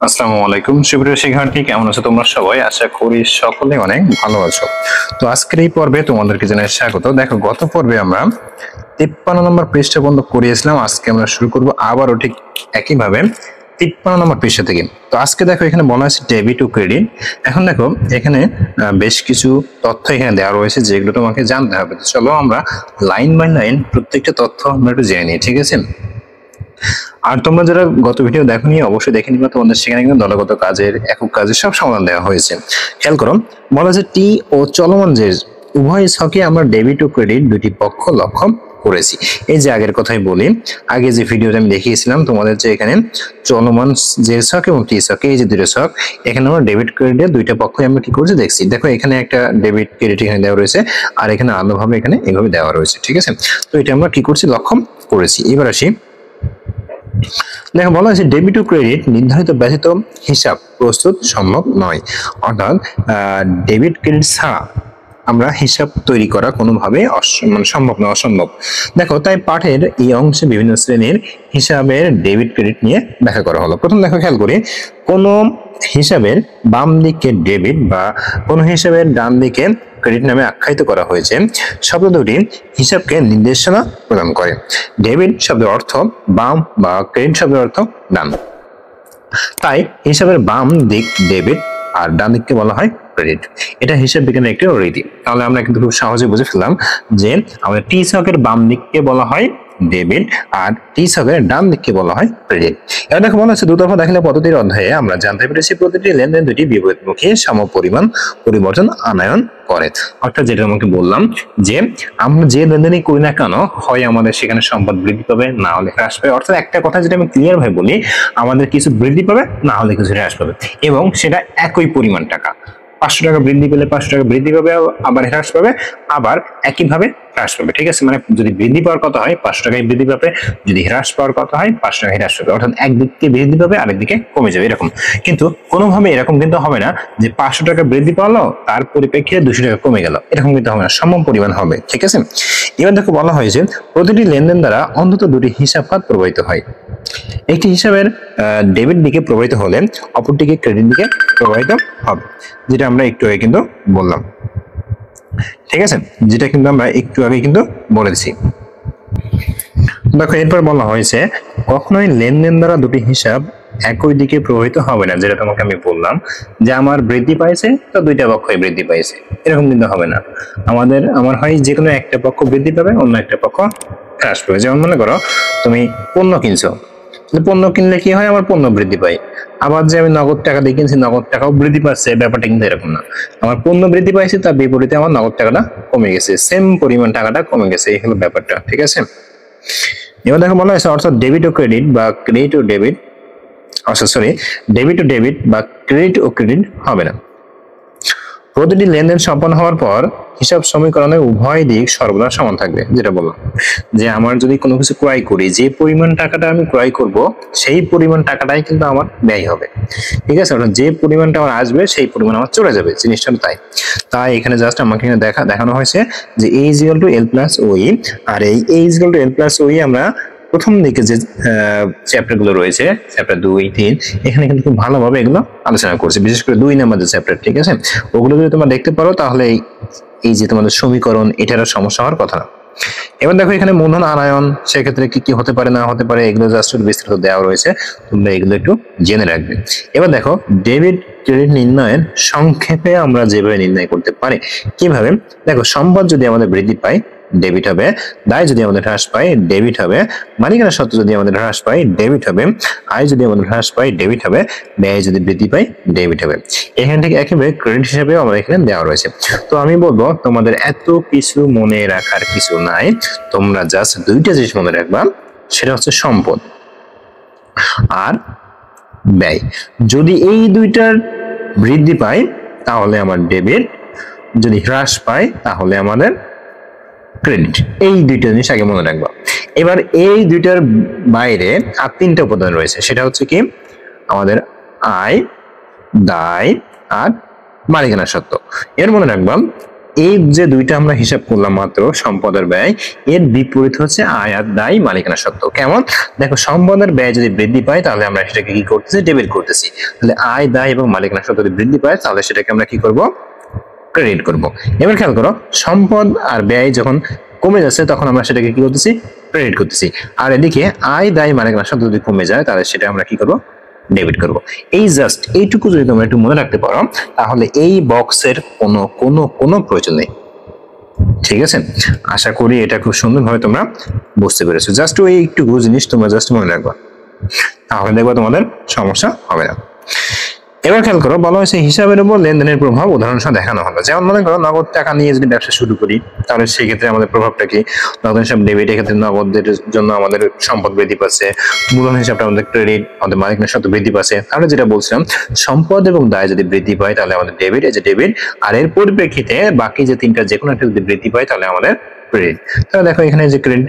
আসসালামু আলাইকুম সুপ্রিয় শিক্ষার্থী, কেমন আছো তোমরা সবাই? আশা করি সকলে অনেক ভালো আছো। তো আজকের এই পর্বে তোমাদেরকে জানাই স্বাগত। দেখো, গত পর্বে আমরা 53 নম্বর পৃষ্ঠা বন্ধ করিয়েছিলাম। আজকে আমরা শুরু করব আবারও ঠিক একইভাবে 53 নম্বর পৃষ্ঠা থেকে। তো আজকে দেখো, এখানে বলা আছে ডেবিট ও ক্রেডিট। এখন দেখো, এখানে বেশ কিছু তথ্য এখানে দেওয়া রয়েছে যেগুলো তোমাকে জানতে হবে। তো চলো আমরা লাইন বাই লাইন প্রত্যেকটা তথ্য আমরা একটু জেনে নিই, ঠিক আছে? আর তোমরা যারা গত ভিডিও দেখোনি অবশ্যই দেখে নিবা। তোমাদের সেখানে কিন্তু দলগত কাজের, একক কাজের সব সমাধান দেওয়া হয়েছে। খেয়াল করো, বলা যে টি ও চলমান যে উভয় ছকে আমরা ডেবিট ও ক্রেডিট দুটি পক্ষ লক্ষ্য করেছি। এই যে আগের কথাই বলি, আগে যে ভিডিওটা আমি দেখিয়েছিলাম তোমাদের, যে এখানে চলমান যে ছক এবং টি ছক, এই যে দুটো ছক, এখানে আমরা ডেবিট ক্রেডিটের দুইটা পক্ষই আমরা কি করছি দেখছি। দেখো, এখানে একটা ডেবিট ক্রেডিট এখানে দেওয়া রয়েছে, আর এখানে আলাদাভাবে এখানে এইভাবে দেওয়া রয়েছে, ঠিক আছে? তো এটা আমরা কি করছি, লক্ষ্য করেছি। এবার আসি, দেখো বলা হয়েছে ডেবিট ও ক্রেডিট নির্ধারিত ব্যতীত হিসাব প্রস্তুত সম্ভব নয়। অর্থাৎ ডেবিট ক্রেডিট ছাড়া আমরা হিসাব তৈরি করা কোনোভাবে সম্ভব না, অসম্ভব। দেখো, তাই পাঠের এই অংশে বিভিন্ন শ্রেণীর হিসাবের ডেবিট ক্রেডিট নিয়ে ব্যাখ্যা করা হলো। প্রথম দেখো, খেয়াল করি, কোন হিসাবের বাম দিকে ডেবিট বা কোন হিসাবের ডান দিকে ক্রেডিট নামে আখ্যায়িত করা হয়েছে। শব্দ দুটি হিসাবকে নির্দেশনা প্রদান করে। ডেবিট শব্দের অর্থ বাম বা ক্রেডিট শব্দের অর্থ ডান। তাই হিসাবের বাম দিক ডেবিট আর ডান দিককে বলা হয় ক্রেডিট। এটা হিসাব বিজ্ঞানের একটি রীতি। তাহলে আমরা কিন্তু খুব সহজে বুঝে ফেললাম যে আমাদের টি ছকের বাম দিককে বলা হয় ডেবিট আর টি ছকের ডান দিককে বলা হয় ক্রেডিট। এবার দেখো, মনে হচ্ছে দুতরফা দাখিলা পদ্ধতির অধ্যায়ে আমরা জানতে পেরেছি প্রতিটি লেনদেন দুটি বিপরীতমুখী সমপরিমাণ পরিবর্তন আনয়ন করে। অর্থাৎ যেটা আমাকে বললাম, যে আমরা যে লেনদেনই করি না কেন, হয় আমাদের সেখানে সম্পদ বৃদ্ধি পাবে, না হলে হ্রাস পাবে। অর্থাৎ একটা কথা যেটা আমি ক্লিয়ার ভাবে বলি, আমাদের কিছু বৃদ্ধি পাবে, না হলে কিছু হ্রাস পাবে, এবং সেটা একই পরিমাণ টাকা। 500 টাকা বৃদ্ধি পেলে 500 টাকা বৃদ্ধি পাবে, আবার হ্রাস পাবে, আবার একইভাবে হ্রাস পাবে, ঠিক আছে? মানে যদি বৃদ্ধি পাওয়ার কথা হয় 500 টাকায় বৃদ্ধি পাবে, যদি হ্রাস পাওয়ার কথা হয় 500 টাকায় হ্রাস পাবে। অর্থাৎ একদিকে বৃদ্ধি পাবে, আরেকদিকে কমে যাবে, এরকম। কিন্তু কোনোভাবে এরকম কিন্তু হবে না যে 500 টাকা বৃদ্ধি পাওয়ালো তার পরিপ্রেক্ষিতে 200 টাকা কমে গেল, এরকম কিন্তু হবে না, সম পরিমাণ হবে, ঠিক আছে? এবার দেখো, বলা হয়েছে প্রতিটি লেনদেন দ্বারা অন্তত দুটি হিসাব খাত প্রবাহিত হয়। একটি হিসাবের ডেবিট দিকে প্রবাহিত হলে অপরটিকে ক্রেডিট দিকে প্রবাহিত হবে, যেটা আমরা একটু আগে কিন্তু বললাম, ঠিক আছে? যেটা কিন্তু আমরা একটু আগে কিন্তু বলেছি। দেখো, এরপর বলা হয়েছে কখনোই লেনদেন দ্বারা দুটি হিসাব একই দিকে প্রবাহিত হবে না। যেটা তোমাকে আমি বললাম যে আমার বৃদ্ধি পাইছে তো দুইটা পক্ষই বৃদ্ধি পাইছে, এরকম কিন্তু হবে না। আমার হয় যে কোনো একটা পক্ষ বৃদ্ধি পাবে, অন্য একটা পক্ষ হ্রাস পাবে। যেমন মনে করো, তুমি পণ্য কিনছো, পণ্য কিনলে কি হয়, আমার পণ্য বৃদ্ধি পায়। আবার যে আমি নগদ টাকা দিয়ে কিনছি, নগদ টাকাও বৃদ্ধি পাচ্ছে, ব্যাপারটা কিন্তু এরকম না। আমার পণ্য বৃদ্ধি পাইছে, তার বিপরীতে আমার নগদ টাকাটা কমে গেছে, সেম পরিমাণ টাকাটা কমে গেছে, এই হলো ব্যাপারটা, ঠিক আছে? এবার দেখো, বলা হয়েছে অর্থাৎ ডেবিট ও ক্রেডিট বা ক্রেডিট ও ডেবিট, ডেবিট ও ডেবিট বা ক্রেডিট ও ক্রেডিট হবে না। প্রতিটি লেনদেন সম্পন্ন হওয়ার পর হিসাব সমীকরণে উভয় দিক সর্বদা সমান থাকবে। যেটা বললাম, যে আমার যদি কোনো কিছু ক্রয় করি, যে পরিমাণ টাকাটা আমি ক্রয় করব সেই পরিমাণ টাকাটাই কিন্তু আমার ব্যয় হবে, ঠিক আছে? অর্থাৎ যে পরিমাণটা আমার আসবে সেই পরিমাণ আমার চলে যাবে, জিনিসটা তাই এখানে জাস্ট আমাকে দেখানো হয়েছে যে a = l + ওই। আর এই a = l + ওই আমরা প্রথম দিকে যে চ্যাপ্টার গুলো রয়েছে, চ্যাপ্টার 2, 3, এখানে কিন্তু খুব ভালোভাবে এগুলো আলোচনা করছে, বিশেষ করে 2 নাম্বার যে চ্যাপ্টার, ঠিক আছে? ওগুলো যদি তোমরা দেখতে পারো তাহলে এই যে তোমাদের সমীকরণ, এটার সমস্যা হওয়ার কথা না। এবার দেখো, এখানে মূলধন আনয়ন সেক্ষেত্রে কি কি হতে পারে না হতে পারে, এগুলো জাস্ট বিস্তারিত দেওয়া রয়েছে, তোমরা এগুলো একটু জেনে রাখবে। এবার দেখো, ডেবিট ক্রেডিট নির্ণয়ের সংক্ষেপে আমরা যেভাবে নির্ণয় করতে পারি, কিভাবে? দেখো, সম্পদ যদি আমাদের বৃদ্ধি পায় ডেবিট হবে, দায় যদি আমাদের হ্রাস পায় ডেবিট হবে, মালিকানা সত্ত্ব যদি আমাদের হ্রাস পায় ডেবিট হবে, আয় যদি আমাদের হ্রাস পায় ডেবিট হবে, ব্যয় যদি বৃদ্ধি পায় ডেবিট হবে। এখান থেকে একেবারে ক্রেডিট হিসেবে আমাদের এখানে দেওয়া রয়েছে। তো আমি বলবো তোমাদের এত কিছু মনে রাখার কিছু নাই, তোমরা জাস্ট দুইটা জিনিস মনে রাখবা, সেটা হচ্ছে সম্পদ আর ব্যয়। যদি এই দুইটার বৃদ্ধি পায় তাহলে আমার ডেবিট, যদি হ্রাস পায় তাহলে আমাদের ক্রেডিট। এই দুইটা জিনিস আগে মনে রাখবা। এবার এই দুইটার বাইরে আর তিনটা উপাদান রয়েছে, সেটা হচ্ছে কি আমাদের আয়, দায় আর মালিকানা সত্ত্ব। এর মনে রাখবা এই যে দুইটা আমরা হিসাব করলাম মাত্র সম্পদ আর ব্যয়, এর বিপরীত হচ্ছে আয় আর দায় মালিকানা সত্ত্ব। কেমন? দেখো সম্পদ আর ব্যয় যদি বৃদ্ধি পায় তাহলে আমরা সেটাকে কি করতেছি? ডেবিট করতেছি। তাহলে আয় দায় এবং মালিকানা সত্ত্ব যদি বৃদ্ধি পায় তাহলে সেটাকে আমরা কি করব? ক্রেডিট করব। এবার খেয়াল করো, সম্পদ আর ব্যয় যখন কমে যাচ্ছে তখন আমরা সেটাকে কি করতেছি? ক্রেডিট করতেছি। আর এদিকে আয় দায় মালিকানা সত্ত্ব যদি কমে যায় তাহলে সেটা আমরা কি করব? ডেবিট করব। এই জাস্ট এইটুকু যদি তোমরা একটু মনে রাখতে পারো তাহলে এই বক্সের কোনো প্রয়োজন নেই। ঠিক আছে, আশা করি এটা খুব সুন্দরভাবে তোমরা বুঝতে পেরেছো। জাস্ট ওই একটু জিনিস তোমরা জাস্ট মনে রাখবা, তাহলে দেখবা তোমাদের সমস্যা হবে না। এবার খেয়াল করো, বলা হয়েছে হিসাবের উপর লেনদেনের প্রভাব উদাহরণ সহ দেখানো হলো। যেমন মনে করো নগদ টাকা নিয়ে যদি ব্যবসা শুরু করি তাহলে সেই ক্ষেত্রে আমাদের প্রভাবটা কি? নগদ হিসাব ডেবিট, এক্ষেত্রে নগদের জন্য আমাদের সম্পদ বৃদ্ধি পাচ্ছে, মূলধন হিসাবটা আমাদের ক্রেডিট, আমাদের মালিকানার সত্ত্ব বৃদ্ধি পাচ্ছে। তাহলে যেটা বলছিলাম, সম্পদ এবং দায় যদি বৃদ্ধি পায় তাহলে আমাদের ডেবিট, এই যে ডেবিট, আর এর পরিপ্রেক্ষিতে বাকি যে তিনটা যে কোনো একটা যদি বৃদ্ধি পায় তাহলে আমাদের ক্রেডিট। তাহলে দেখো এখানে যে ক্রেডিট,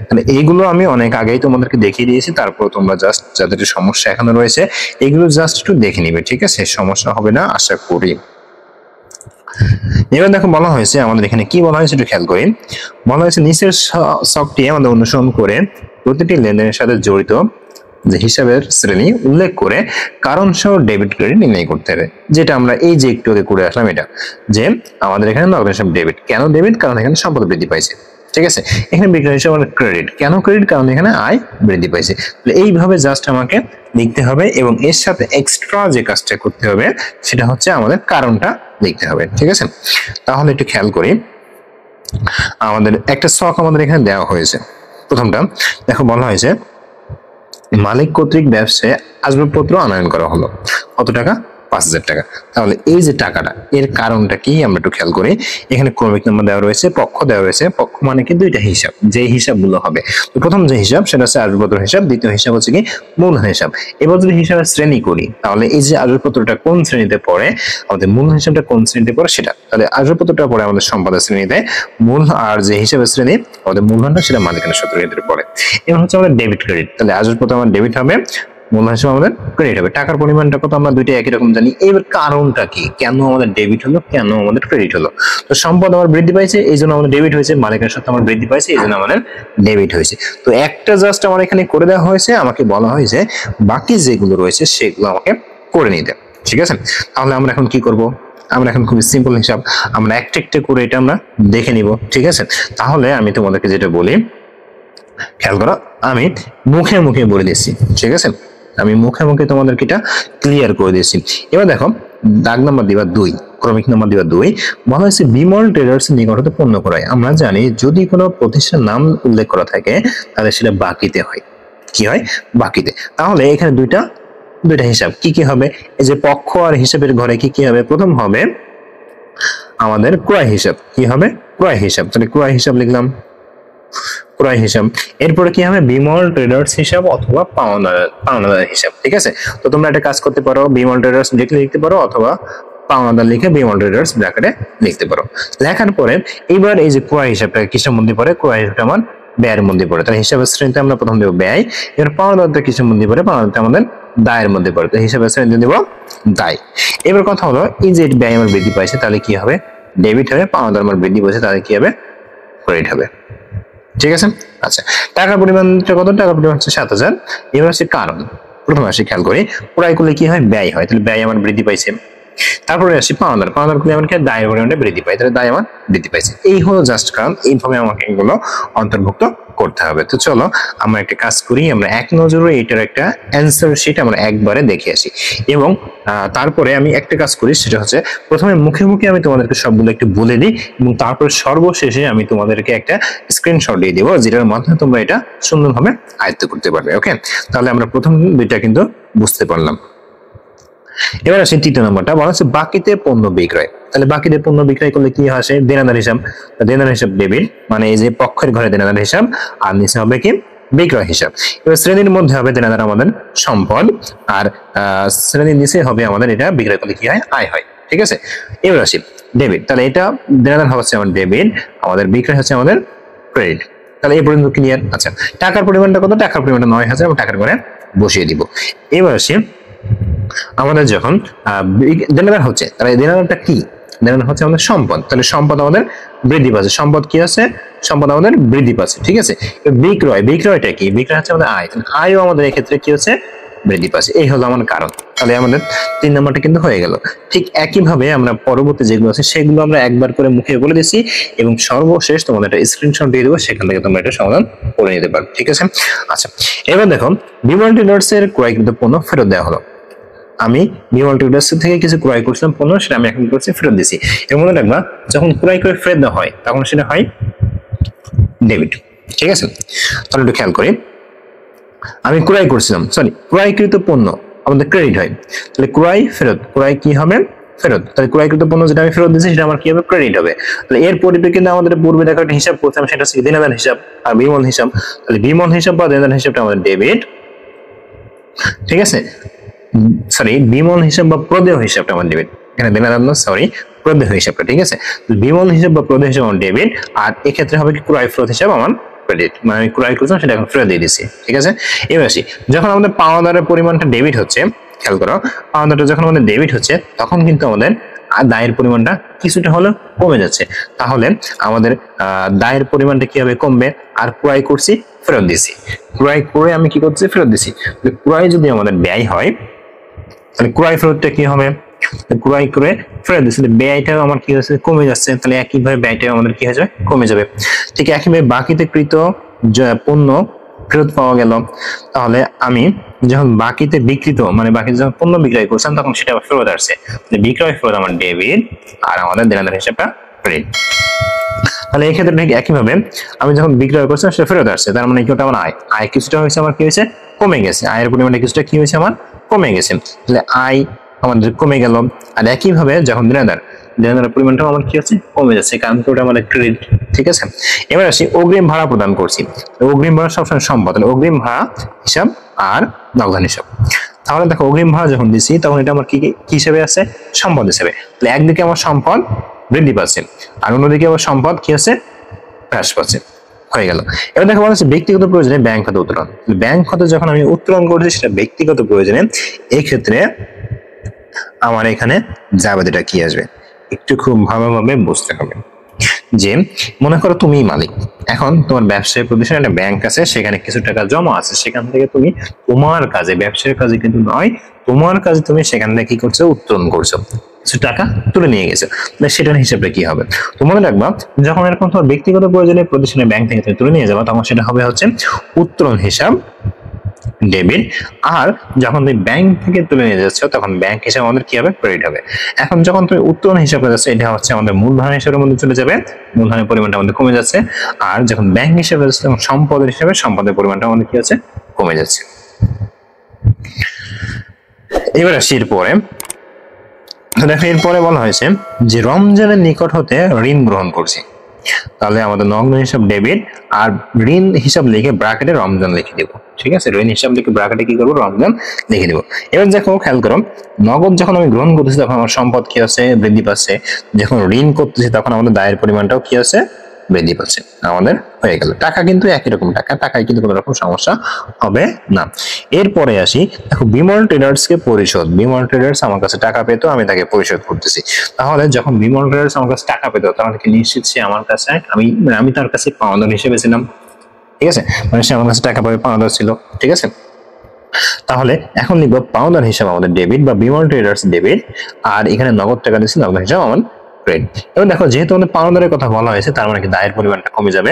তাহলে এইগুলো আমি অনেক আগেই তোমাদেরকে দেখিয়ে দিয়েছি, তারপর তোমরা জাস্ট যাদের সমস্যা এখনো রয়েছে এগুলো জাস্ট একটু দেখে নিবে। ঠিক আছে, সমস্যা হবে না আশা করি। এবার দেখো বলা হয়েছে আমাদের এখানে কি বলা হয়েছে একটু খেয়াল করি। বলা হয়েছে নিচের ছকটি আমাদের অনুসরণ করে প্রতিটি লেনদেনের সাথে জড়িত যে হিসাবের শ্রেণী উল্লেখ করে কারণ সহ ডেবিট ক্রেডিট নির্ণয় করতে হবে। যেটা আমরা এই যে একটু আগে করে আসলাম, এটা যে আমাদের এখানে নগদ হিসাব ডেবিট। কেন ডেবিট? কারণ এখানে সম্পদ বৃদ্ধি পাইছে। ঠিক আছে, এখানে বিক্রয় হিসাব আমাদের ক্রেডিট। কেন ক্রেডিট? কারণ এখানে আয় বৃদ্ধি পাইছে। এইভাবে জাস্ট আমাকে লিখতে হবে এবং এর সাথে এক্সট্রা যে কাজটা করতে হবে সেটা হচ্ছে আমাদের কারণটা লিখতে হবে। ঠিক আছে, তাহলে একটু খেয়াল করি, আমাদের একটা ছক আমাদের এখানে দেওয়া হয়েছে। প্রথমটা দেখো বলা হয়েছে মালিক কর্তৃক ব্যবসায় আসবাবপত্র আনয়ন করা হলো। কত টাকা? 5,000 টাকা। তাহলে এই যে টাকাটা, এর কারণটা কি আমরা একটু খেয়াল করি। এখানে ক্রমিক নাম্বার দেওয়া রয়েছে, পক্ষ দেওয়া রয়েছে। পক্ষ মানে কি? দুইটা হিসাব, যে হিসাবগুলো হবে। তো প্রথম যে হিসাব সেটা হচ্ছে আসবাবপত্র হিসাব, দ্বিতীয় হিসাব হচ্ছে কি? মূলধন হিসাব। এবার যদি হিসাবের শ্রেণী করি তাহলে এই যে আসবাবপত্রটা কোন শ্রেণীতে পড়ে, আমাদের মূলধন হিসাবটা কোন শ্রেণীতে পড়ে সেটা। তাহলে আসবাবপত্রটা পড়ে আমাদের সম্পদের শ্রেণীতে, মূল আর যে হিসাবের শ্রেণী আমাদের মূলধনটা সেটা মালিকানা সত্ত্বের ক্ষেত্রে পড়ে। এবার হচ্ছে আমাদের ডেবিট ক্রেডিট। তাহলে আসবাবপত্র আমার ডেবিট হবে, মূলধন হিসেবে আমাদের ক্রেডিট হবে। টাকার পরিমাণটা কত আমরা দুইটা একই রকম জানি। এবার কারণটা কি? কেন আমাদের ডেবিট হলো, কেন আমাদের ক্রেডিট হলো? তো সম্পদ আমার বৃদ্ধি পাইছে এই জন্য আমাদের ডেবিট হয়েছে, মালিকানার সত্ত্ব আমার বৃদ্ধি পাইছে এই জন্য আমাদের ডেবিট হয়েছে। তো একটা জাস্ট আমার এখানে করে দেওয়া হয়েছে, আমাকে বলা হয়েছে বাকি যেগুলো রয়েছে সেগুলো আমাকে করে নিতে। ঠিক আছে, তাহলে আমরা এখন কি করব? আমরা এখন খুবই সিম্পল হিসাব, আমরা একটা একটা করে এটা আমরা দেখে নিব। ঠিক আছে, তাহলে আমি তোমাদেরকে যেটা বলি খেয়াল করো, আমি মুখে মুখে বলে দিচ্ছি। ঠিক আছে, আমি মুখে মুখে তোমাদেরকে এটা ক্লিয়ার করে দিয়েছি। এবার দেখো দাগ নাম্বার দিবা 2, ক্রমিক নাম্বার দিবা 2। বলা হয়েছে বিমল ট্রেডার্স নিকট হতে পণ্য ক্রয়। আমরা জানি যদি কোনো প্রতিষ্ঠান নাম উল্লেখ করা থাকে তাহলে সেটা বাকিতে হয়। কি হয়? বাকিতে। তাহলে এখানে দুইটা হিসাব কি কি হবে? এই যে পক্ষ আর হিসাবের ঘরে কি কি হবে? প্রথম হবে আমাদের ক্রয় হিসাব। কি হবে? ক্রয় হিসাব। তাহলে ক্রয় হিসাব লিখলাম, ক্রয় হিসাব। এরপরে কি হবে? বিমল ট্রেডার্স হিসাব অথবা পাওনাদার হিসাব। ঠিক আছে, তো তোমরা একটা কাজ করতে পারো, বিমল ট্রেডার্স লিখতে পারো অথবা পাওনাদার লিখে বিমল ট্রেডার্স ব্র্যাকেটে লিখতে পারো। লেখার পরে এবার এই যে ক্রয় হিসাবটা কিসের মধ্যে পড়ে? ক্রয় হিসাবটা আমার ব্যয়ের মধ্যে পড়ে। তাহলে হিসাবের শ্রেণীতে আমরা প্রথম দেবো ব্যয়। এবার পাওনাদারটা কিসের মধ্যে পড়ে? পাওনাদারটা আমাদের দায়ের মধ্যে পড়ে। তো হিসাবের শ্রেণীতে দেবো দায়। এবার কথা হলো এই যে ব্যয় আমার বৃদ্ধি পাইছে তাহলে কি হবে? ডেবিট হবে। পাওনাদার আমার বৃদ্ধি পাইছে তাহলে কি হবে? ক্রেডিট হবে। ঠিক আছে, আচ্ছা টাকার পরিমাণটা কত? টাকার পরিমাণ হচ্ছে 7,000। এবার হচ্ছে কারণ, প্রথমে আসি খেয়াল করি, ক্রয় করলে কি হয়? ব্যয় হয়, তাহলে ব্যয় আমার বৃদ্ধি পাইছে। তারপরে আসি পাওনাদার করলে আমাকে দায়ের পরিমাণটা বৃদ্ধি পায়, তাহলে দায় আমার বৃদ্ধি পাইছে। এই হলো জাস্ট কারণ, এইভাবে আমাকে এগুলো অন্তর্ভুক্ত করতে হবে। তো চলো আমরা একটা কাজ করি, আমরা এক নজরে এটার একটা অ্যান্সার শিট আমরা একবারে দেখে আসি এবং তারপরে আমি একটা কাজ করি, সেটা হচ্ছে প্রথমে মুখে মুখে আমি তোমাদেরকে সবগুলো একটু বলে দিই এবং তারপর সর্বশেষে আমি তোমাদেরকে একটা স্ক্রিনশট দিয়ে দিব যেটার মাধ্যমে তোমরা এটা সুন্দরভাবে আয়ত্ত করতে পারবে। ওকে, তাহলে আমরা প্রথম দুইটা কিন্তু বুঝতে পারলাম। এবার আসে তৃতীয় নম্বরটা, বলা হচ্ছে বাকিতে পণ্য বিক্রয়। তাহলে বাকিতে পণ্য বিক্রয় করলে কি আসে? দেনাদার হিসাব। দেনাদার হিসাব ডেবিট, মানে এই যে পক্ষের ঘরে দেনাদার হিসাব, আর নিচে হবে কি? বিক্রয় হিসাব। এবার শ্রেণীর মধ্যে হবে দেনাদার আমাদের সম্পদ, আর শ্রেণীর নিচে হবে আমাদের এটা বিক্রয় করলে কি হয়? আয় হয়। ঠিক আছে, এবার আসি ডেবিট। তাহলে এটা দেনাদার হচ্ছে আমাদের ডেবিট, আমাদের বিক্রয় হচ্ছে আমাদের ক্রেডিট। তাহলে এই পর্যন্ত ক্লিয়ার। আচ্ছা টাকার পরিমাণটা কত? টাকার পরিমাণটা 9,000, আমরা টাকার ঘরে বসিয়ে দিব। এবার আসি আমাদের যখন দেনাদার হচ্ছে, তাহলে দেনাদারটা কি? দেন হচ্ছে আমাদের সম্পদ, তাহলে সম্পদ আমাদের বৃদ্ধি পাচ্ছে। সম্পদ কি আছে? সম্পদ আমাদের বৃদ্ধি পাচ্ছে, ঠিক আছে। বিক্রয়, বিক্রয়টা কি? বিক্রয় হচ্ছে আমাদের আয়, আয়ও আমাদের এক্ষেত্রে কি হচ্ছে? বৃদ্ধি পাচ্ছে। এই হলো আমার কারণ। তাহলে আমাদের 3 নম্বরটা কিন্তু হয়ে গেল। ঠিক একইভাবে আমরা পরবর্তী যেগুলো আছে সেগুলো আমরা একবার করে মুখে বলে দিচ্ছি এবং সর্বশেষ তোমাদের একটা স্ক্রিনশট দিয়ে দেবো, সেখান থেকে তোমরা এটা সমাধান করে নিতে পারো, ঠিক আছে। আচ্ছা, এবার দেখো বিমল ট্রেডার্স এর ক্রয়কৃত পণ্য ফেরত দেওয়া হলো। আমি বিমল ট্রেডার্স থেকে কিছু ক্রয় করছিলাম পণ্য, সেটা আমি এখন করছি ফেরত দিচ্ছি। এর মধ্যে দেখবা যখন ক্রয় করে ফেরত দেওয়া হয় তখন সেটা হয় ডেবিট, ঠিক আছে। তাহলে একটু খেয়াল করি, আমি ক্রয় করছিলাম, সরি ক্রয়কৃত পণ্য আমাদের ক্রেডিট হয়। তাহলে ক্রয় ফেরত, ক্রয় কি হবে? ফেরত। তাহলে ক্রয়কৃত পণ্য যেটা আমি ফেরত দিচ্ছি সেটা আমার কি হবে? ক্রেডিট হবে। তাহলে এর পরিপ্রেক্ষিতে আমাদের পূর্বে দেখা একটা হিসাব করছিলাম, সেটা হচ্ছে দেনাদার হিসাব আর বিমল হিসাব। তাহলে বিমল হিসাব বা দেনাদার হিসাবটা আমাদের ডেবিট, ঠিক আছে। সরি, বিমল হিসাব বা প্রদেয় হিসাবটা আমার ডেবিট, এখানে দেনাদার না, সরি প্রদেয় হিসাবটা, ঠিক আছে। বিমল হিসাব বা প্রদেয় হিসাব আমার ডেবিট, আর এক্ষেত্রে হবে কি ক্রয় ফেরত হিসাব আমার ক্রেডিট, মানে আমি ক্রয় করছিলাম সেটা এখন ফেরত দিয়ে দিচ্ছি, ঠিক আছে। এবার আসি, যখন আমাদের পাওনাদারের পরিমাণটা ডেবিট হচ্ছে, খেয়াল করো পাওনাদারটা যখন আমাদের ডেবিট হচ্ছে তখন কিন্তু আমাদের দায়ের পরিমাণটা কিছুটা হলেও কমে যাচ্ছে। তাহলে আমাদের দায়ের পরিমাণটা কি হবে? কমবে। আর ক্রয় করছি ফেরত দিছি, ক্রয় করে আমি কি করছি? ফেরত দিছি। ক্রয় যদি আমাদের ব্যয় হয় তাহলে ক্রয় ফেরতটা কি হবে? ক্রয় করে ফেরত দিচ্ছি, ব্যয়টাও আমার কি হচ্ছে? কমে যাচ্ছে। তাহলে একইভাবে ব্যয়টাও আমাদের কি হয়ে যাবে? কমে যাবে। ঠিক একইভাবে বাকিতে কৃত পণ্য ফেরত পাওয়া গেল। তাহলে আমি যখন বাকিতে বিক্রিত, মানে বাকিতে যখন পণ্য বিক্রয় করছিলাম তখন সেটা ফেরত আসছে, বিক্রয় ফেরত আমার ডেবিট আর আমাদের দেনাদার হিসাবটা ক্রেডিট। তাহলে এই ক্ষেত্রে ঠিক একইভাবে আমি যখন বিক্রয় করছিলাম সেটা ফেরত আসছে, তার মানে কি ওটা আমার আয়, আয় কিছুটা হয়েছে আমার কি হয়েছে? কমে গেছে। আয়ের পরিমাণটা কিছুটা কি হয়েছে? আমার কমে গেছে। তাহলে আয় আমাদের কমে গেল। আর একইভাবে যখন দেনাদারের পরিমাণটাও আমার কি হচ্ছে? কমে যাচ্ছে, কারণ ওটা আমাদের ক্রেডিট, ঠিক আছে। এবার আসি অগ্রিম ভাড়া প্রদান করছি। অগ্রিম ভাড়া সবসময় সম্পদ, অগ্রিম ভাড়া হিসাব আর নগদান হিসাব। তাহলে দেখো অগ্রিম ভাড়া যখন দিচ্ছি তখন এটা আমার কি হিসেবে আছে? সম্পদ হিসেবে। তাহলে একদিকে আমার সম্পদ বৃদ্ধি পাচ্ছে আর অন্যদিকে আবার সম্পদ কি আছে? হ্রাস পাচ্ছে, হয়ে গেল। এবার দেখো বলা হচ্ছে ব্যক্তিগত প্রয়োজনে ব্যাংক খাতে উত্তোলন। ব্যাংক খাতে যখন আমি উত্তোলন করছি সেটা ব্যক্তিগত প্রয়োজনে, এই ক্ষেত্রে আমার এখানে জাবেদাটা কি আসবে একটু খুব ভালোভাবে বুঝতে হবে। যে মনে করো তুমি মালিক, এখন তোমার ব্যবসায়ী প্রতিষ্ঠানে একটা ব্যাংক আছে, সেখানে কিছু টাকা জমা আছে, সেখান থেকে তুমি তোমার কাজে, ব্যবসার কাজে কিন্তু নয়, তোমার কাজে তুমি সেখান থেকে কি করছো? উত্তোলন করছো, কিছু টাকা তুলে নিয়ে গেছো। সেটার হিসাবটা কি হবে? তোমাদের রাখবা যখন এরকম তোমার ব্যক্তিগত প্রয়োজনে প্রতিষ্ঠানে ব্যাংক থেকে তুমি তুলে নিয়ে যাবা তখন সেটা হবে হচ্ছে উত্তোলন হিসাব ডেবিট। আর যখন তুমি ব্যাংক থেকে তুলে নিয়ে যাচ্ছ তখন ব্যাংক হিসাবে আমাদের কি হবে? ক্রেডিট হবে। এখন যখন তুমি উত্তোলন হিসাবে যাচ্ছ এটা হচ্ছে আমাদের মূলধন হিসাবের মধ্যে চলে যাবে, মূলধনের পরিমাণটা আমাদের কমে যাচ্ছে। আর যখন ব্যাংক হিসাবে যাচ্ছে তখন সম্পদের হিসাবে সম্পদের পরিমাণটা আমাদের কি আছে? কমে যাচ্ছে। এবার আসি এরপরে, দেখো এরপরে বলা হয়েছে যে রমজানের নিকট হতে ঋণ গ্রহণ করছি। তাহলে আমাদের নগদ হিসাব ডেবিট আর ঋণ হিসাব লিখে ব্র্যাকেটে রমজান লিখে দেবো, ঠিক আছে। ঋণ হিসাব লিখে ব্র্যাকেটে কি করবো? রমজান লিখে দেবো। এবার দেখো খেয়াল করো, নগদ যখন আমি গ্রহণ করতেছি তখন আমার সম্পদ কি আছে? বৃদ্ধি পাচ্ছে। যখন ঋণ করতেছি তখন আমাদের দায়ের পরিমাণটাও কি আছে? বৃদ্ধি পাচ্ছে। আমাদের হয়ে গেল। টাকা কিন্তু একই রকম টাকা, টাকায় কিন্তু কোনো রকম সমস্যা হবে না। এরপরে আসি, দেখো বিমল ট্রেডার্স কে পরিশোধ। বিমল ট্রেডার্স আমার কাছে টাকা পেতো, আমি তাকে পরিশোধ করতেছি। তাহলে যখন বিমল ট্রেডার্স আমার কাছে টাকা পেতো তাহলে কি নিশ্চিত সে আমার কাছে, আমি তার কাছে পাওনাদার হিসেবে ছিলাম, ঠিক আছে। মানে সে আমার কাছে টাকা পাবে, পাওনাদার ছিল, ঠিক আছে। তাহলে এখন লিখবো পাওনাদার হিসাব আমাদের ডেবিট বা বিমল ট্রেডার্স ডেবিট, আর এখানে নগদ টাকা দিচ্ছি, নগদ হিসাব আমার ক্রেডিট। এবার দেখো যেহেতু আমাদের পাওনাদারের কথা বলা হয়েছে তার মানে কি দায়ের পরিমাণটা কমে যাবে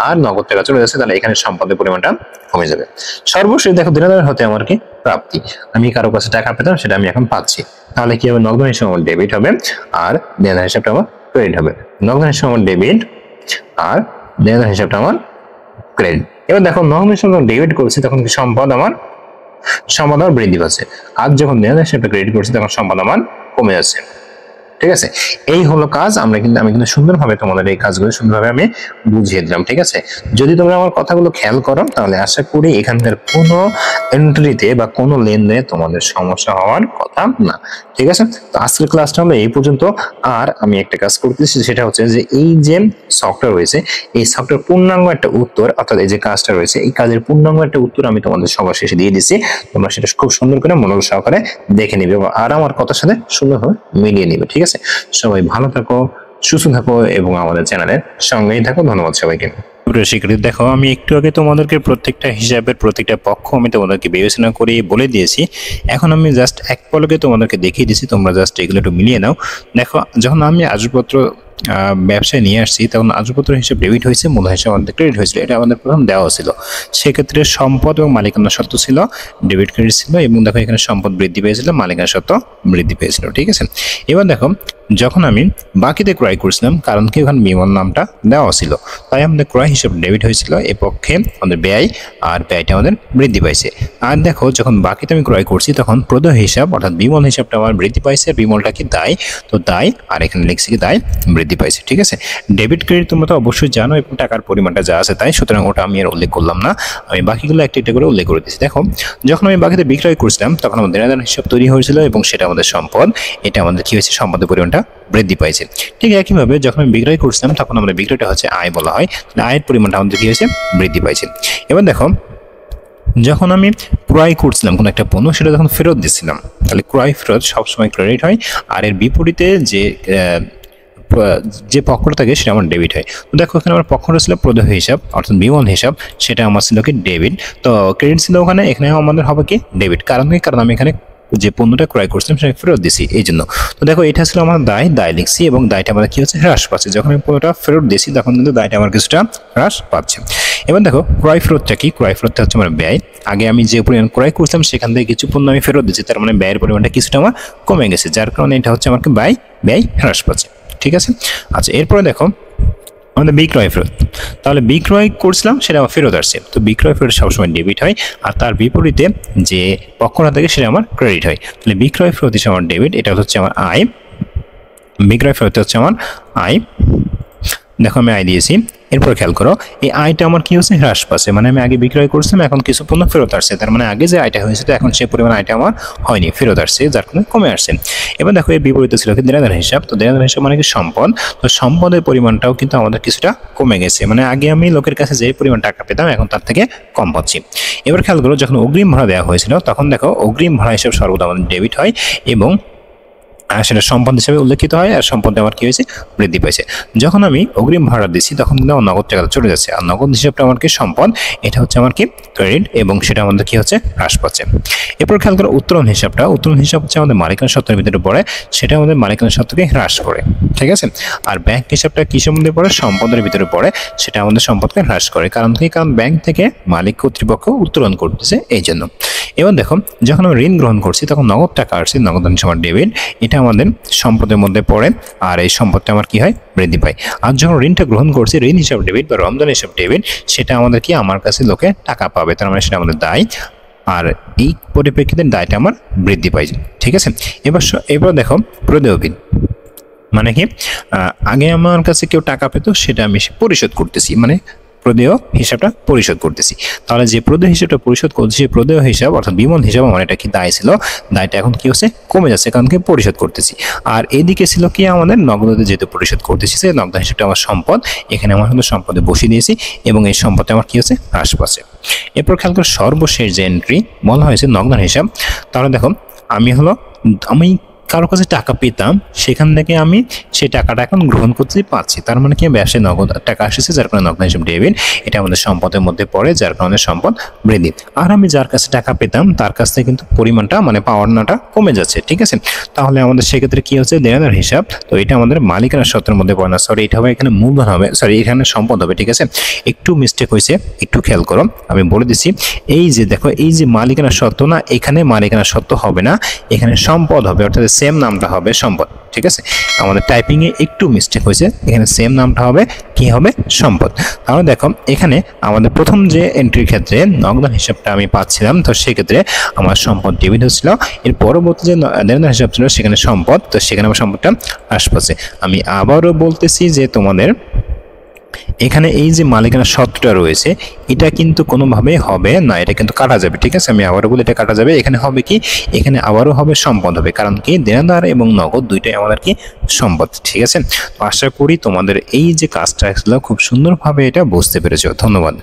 আর নগদ টাকা চলে যাচ্ছে, তাহলে এখানে সম্পদের পরিমাণটা কমে যাবে। সর্বশেষ দেখো দেনাদার হতে আমার কি প্রাপ্তি, আমি কারো কাছে টাকা পেতাম সেটা আমি এখন পাচ্ছি, তাহলে কি হবে? নগদ হিসাব আমার ডেবিট হবে আর দেনাদার হিসাবটা আমার ক্রেডিট হবে। নগদ হিসাব আমার ডেবিট আর দেনাদার হিসাবটা আমার ক্রেডিট। এবার দেখো নগদ হিসাব ডেবিট করছি তখন কি সম্পদ আমার বৃদ্ধি পাচ্ছে, আর যখন দেনাদার হিসাবটা ক্রেডিট করছি তখন সম্পদ আমার কমে যাচ্ছে, ঠিক আছে। এই হলো কাজ। আমি কিন্তু সুন্দরভাবে তোমাদের এই কাজগুলো সুন্দরভাবে আমি বুঝিয়ে দিলাম, ঠিক আছে। যদি তোমরা আমার কথাগুলো খেয়াল করো তাহলে আশা করি এখানকার কোনো এন্ট্রিতে বা কোনো লেনদেনে তোমাদের সমস্যা হওয়ার কথা না, ঠিক আছে। তো আজকের ক্লাসটা হলো এই পর্যন্ত। আর আমি একটা কাজ করতেছি, সেটা হচ্ছে যে এই যে সফটওয়্যার রয়েছে এই সফটওয়্যার পূর্ণাঙ্গ একটা উত্তর, অর্থাৎ এই যে কাজটা রয়েছে এই কাজের পূর্ণাঙ্গ একটা উত্তর আমি তোমাদের সবার শেষে দিয়ে দিচ্ছি। তোমরা সেটা খুব সুন্দর করে মনোযোগ সহকারে দেখে নিবে আর আমার কথার সাথে সুন্দরভাবে মিলিয়ে নিবে, ঠিক আছে। আছে, সবাই ভালো থাকো, সুস্থ থাকো এবং আমাদের চ্যানেলের সঙ্গেই থাকো। ধন্যবাদ সবাইকে। শিক্ষার্থী দেখো, আমি একটু আগে তোমাদেরকে প্রত্যেকটা হিসাবের প্রত্যেকটা পক্ষ আমি তোমাদেরকে বিবেচনা করে বলে দিয়েছি। এখন আমি জাস্ট এক পলকে তোমাদেরকে দেখিয়ে দিয়েছি, তোমরা জাস্ট এগুলো একটু মিলিয়ে নাও। দেখো, যখন আমি আসবাবপত্র ব্যবসায় নিয়ে আসছি তখন আসবাবপত্র হিসেবে ডেবিট হয়েছে, মূলধন হিসেবে আমাদের ক্রেডিট হয়েছিল। এটা আমাদের প্রথম দেওয়া ছিল। সেক্ষেত্রে সম্পদ এবং মালিকানা সত্ত্ব ছিল, ডেবিট ক্রেডিট ছিল, এবং দেখো এখানে সম্পদ বৃদ্ধি পেয়েছিল, মালিকানা সত্ত্ব বৃদ্ধি পেয়েছিল। ঠিক আছে, এবার দেখো যখন আমি বাকিতে ক্রয় করছিলাম, কারণ কি ওখানে বিমল নামটা দেওয়া ছিল, তাই আমাদের ক্রয় হিসাব ডেবিট হয়েছিল, এ পক্ষে আমাদের ব্যয়, আর ব্যয়টা আমাদের বৃদ্ধি পাইছে। আর দেখো যখন বাকিতে আমি ক্রয় করছি তখন প্রদেয় হিসাব অর্থাৎ বিমল হিসাবটা আমার বৃদ্ধি পাইছে। আর বিমলটা কি দায়, তো দায়, আর এখানে লিখছি কি দায় বৃদ্ধি পাইছে। ঠিক আছে, ডেবিট ক্রেডিট তোমরা তো অবশ্যই জানো এবং টাকার পরিমাণটা যা আছে তাই, সুতরাং ওটা আমি আর উল্লেখ করলাম না, আমি বাকিগুলো একটা একটা করে উল্লেখ করে দিচ্ছি। দেখো, যখন আমি বাকিতে বিক্রয় করছিলাম তখন আমাদের দেনাদার হিসাব তৈরি হয়েছিল এবং সেটা আমাদের সম্পদ, এটা আমাদের কি হয়েছে, সম্পদের পরিমাণটা বৃদ্ধি পাইছে। ঠিক একইভাবে যখন আমি বিক্রয় করছিলাম তখন আমাদের বিক্রয়টা হচ্ছে আয় বলা হয়, আয়ের পরিমাণটা আমাদের কি হয়েছে, বৃদ্ধি পাইছে। এবার দেখো, যখন আমি ক্রয় করছিলাম কোনো একটা পণ্য, সেটা যখন ফেরত দিচ্ছিলাম, তাহলে ক্রয় ফেরত সবসময় ক্রেডিট হয়, আর এর বিপরীতে যে পক্ষটা থাকে সেটা আমার ডেবিট হয়। তো দেখো এখানে আমার পক্ষটা ছিল প্রদেয় হিসাব অর্থাৎ বিমল হিসাব, সেটা আমার ছিল কি ডেবিট, তো ক্রেডিট ছিল ওখানে, এখানে আমাদের হবে কি ডেবিট। কারণ আমি এখানে যে পণ্যটা ক্রয় করছিলাম সেটা ফেরত দিছি এই জন্য। তো দেখো এটা ছিল আমার দায় লিখছি, এবং দায়টা আমাদের কি হচ্ছে, হ্রাস পাচ্ছে। যখন আমি পণ্যটা ফেরত দিয়েছি তখন কিন্তু দায়টা আমার কিছুটা হ্রাস পাচ্ছে। এবার দেখো ক্রয় ফেরতটা কি, ক্রয় ফেরতটা হচ্ছে আমার ব্যয়। আগে আমি যে পরিমাণ ক্রয় করছিলাম সেখান থেকে কিছু পণ্য আমি ফেরত দিচ্ছি, তার মানে ব্যয়ের পরিমাণটা কিছুটা আমার কমে গেছে, যার কারণে এটা হচ্ছে আমাকে ব্যয় হ্রাস পাচ্ছে। ঠিক আছে, আচ্ছা এরপরে দেখো আমাদের বিক্রয় ফেরত, তাহলে বিক্রয় করছিলাম সেটা আমার ফেরত আসছে, তো বিক্রয় ফেরত সবসময় ডেবিট হয়, আর তার বিপরীতে যে পক্ষটা থাকে সেটা আমার ক্রেডিট হয়। তাহলে বিক্রয় ফেরত হিসেবে আমার ডেবিট, এটা হচ্ছে আমার আয়, বিক্রয় ফেরত হচ্ছে আমার আয়। দেখো আমি আয় দিয়েছি, এরপর খেয়াল করো এই আয়টা আমার কি হচ্ছে, হ্রাস পাচ্ছে, মানে আমি আগে বিক্রয় করছিলাম এখন কিছু পণ্য ফেরত আসছে, তার মানে আগে যে আয়টা হয়েছে তো এখন সে পরিমাণ আয়টা আমার হয়নি, ফেরত আসছে, যার কারণে কমে আসছে। এবার দেখো এর বিপরীতে ছিল কি দেনাদার হিসাব, তো দেনাদার হিসাব মানে কি সম্পদ, তো সম্পদের পরিমাণটাও কিন্তু আমাদের কিছুটা কমে গেছে, মানে আগে আমি লোকের কাছে যে পরিমাণ টাকা পেতাম এখন তার থেকে কম পাচ্ছি। এবার খেয়াল করো যখন অগ্রিম ভাড়া দেওয়া হয়েছিল তখন দেখো অগ্রিম ভাড়া হিসাব সর্বদা আমাদের ডেবিট হয় এবং সেটা সম্পদ হিসেবে উল্লেখিত হয়, আর সম্পদে আমার কি হয়েছে, বৃদ্ধি পাইছে। যখন আমি অগ্রিম ভাড়া দিচ্ছি তখন কিন্তু আমার নগদ টাকা চলে যাচ্ছে, আর নগদ হিসাবটা আমার কি সম্পদ, এটা হচ্ছে আমার কি ক্রেডিট, এবং সেটা আমাদের কি হচ্ছে, হ্রাস পাচ্ছে। এরপর খেয়াল করো উত্তোলন হিসাবটা, উত্তোলন হিসাব হচ্ছে আমাদের মালিকানা সত্ত্বের ভিতরে পড়ে, সেটা আমাদের মালিকানা সত্ত্বকে হ্রাস করে। ঠিক আছে, আর ব্যাংক হিসাবটা কিসের মধ্যে পড়ে, সম্পদের ভিতরে পড়ে, সেটা আমাদের সম্পদকে হ্রাস করে। কারণ কি, কারণ ব্যাংক থেকে মালিক কর্তৃপক্ষ উত্তোলন করতেছে এই জন্য। এবার দেখো যখন আমি ঋণ গ্রহণ করছি তখন নগদ টাকা আসছে, নগদ হিসাব ডেবিট, এটা আমাদের সম্পদের মধ্যে পড়ে, আর এই সম্পদটা আমার কি হয়, বৃদ্ধি পায়। আর যখন ঋণটা গ্রহণ করছি, ঋণ হিসাব ডেবিট বা রমজান হিসাব ডেবিট, সেটা আমাদের কি, আমার কাছে লোকে টাকা পাবে, তার মানে সেটা আমাদের দায়, আর এই পরিপ্রেক্ষিতে দায়টা আমার বৃদ্ধি পাইছে। ঠিক আছে, এবার দেখো প্রদেয় বিল, মানে কি আগে আমার কাছে কেউ টাকা পেত সেটা আমি পরিশোধ করতেছি, মানে প্রদেয় হিসাবটা পরিশোধ করতেছি। তাহলে যে প্রদেয় হিসাবটা পরিশোধ করছি, সেই প্রদেয় হিসাব অর্থাৎ বিমল হিসাব আমার এটা কি দায় ছিল, দায়টা এখন কি হচ্ছে, কমে যাচ্ছে, কারণ কি পরিশোধ করতেছি। আর এদিকে ছিল কি আমাদের নগদে যেহেতু পরিশোধ করতেছি, সেই নগদ হিসাবটা আমার সম্পদ, এখানে আমার কিন্তু সম্পদে বসিয়ে দিয়েছি এবং এই সম্পদে আমার কি হচ্ছে, হ্রাস পাচ্ছে। এরপর খেয়াল করে সর্বশেষ যে এন্ট্রি বলা হয়েছে নগদ হিসাব, তাহলে দেখো আমি কারো কাছে টাকা পেতাম, সেখান থেকে আমি সেই টাকাটা এখন গ্রহণ করতে পারছি, তার মানে কি ব্যবসায় নগদ টাকা আসছে, যার কারণে নগদ হিসাব ডেবিট, এটা আমাদের সম্পদের মধ্যে পড়ে, যার কারণে সম্পদ বৃদ্ধি। আর আমি যার কাছে টাকা পেতাম তার কাছ থেকে কিন্তু পরিমাণটা মানে পাওনাটা কমে যাচ্ছে। ঠিক আছে, তাহলে আমাদের সেক্ষেত্রে কি হচ্ছে, দেনাদার হিসাব, তো এটা আমাদের মালিকানা সত্ত্বের মধ্যে পড়ে না, সরি এটা হবে এখানে মূলধন হবে, সরি এখানে সম্পদ হবে। ঠিক আছে, একটু মিস্টেক হয়েছে, একটু খেয়াল করো, আমি বলে দিচ্ছি। এই যে দেখো এই যে মালিকানা সত্ত্ব না, এখানে মালিকানা সত্ত্ব হবে না, এখানে সম্পদ হবে, অর্থাৎ সেম নামটা হবে সম্পদ। ঠিক আছে, আমাদের টাইপিং এ একটু মিস্টেক হয়েছে, এখানে সেম নামটা হবে কি হবে, সম্পদ। তাহলে দেখো এখানে আমাদের প্রথম যে এন্ট্রির ক্ষেত্রে নগদ হিসাবটা আমি পাচ্ছিলাম, তো সেক্ষেত্রে আমার সম্পদ ডেবিট হচ্ছিল, এর পরবর্তী যে দেনাদার হিসাব ছিল সেখানে সম্পদ, তো সেখানে আমার সম্পদটা হ্রাস পাচ্ছে। আমি আবারও বলতেছি যে তোমাদের এখানে এই যে মালিকানা সত্ত্বটা রয়েছে এটা কিন্তু কোনোভাবে হবে না, এটা কিন্তু কাটা যাবে। ঠিক আছে, আমি আবারও বলি এটা কাটা যাবে। এখানে হবে কি, এখানে আবারও হবে সম্পদ হবে, কারণ কি দেনাদার এবং নগদ দুইটাই আমাদের কি সম্পদ। ঠিক আছে, তো আশা করি তোমাদের এই যে কাজটা ছিল খুব সুন্দরভাবে এটা বুঝতে পেরেছো। ধন্যবাদ।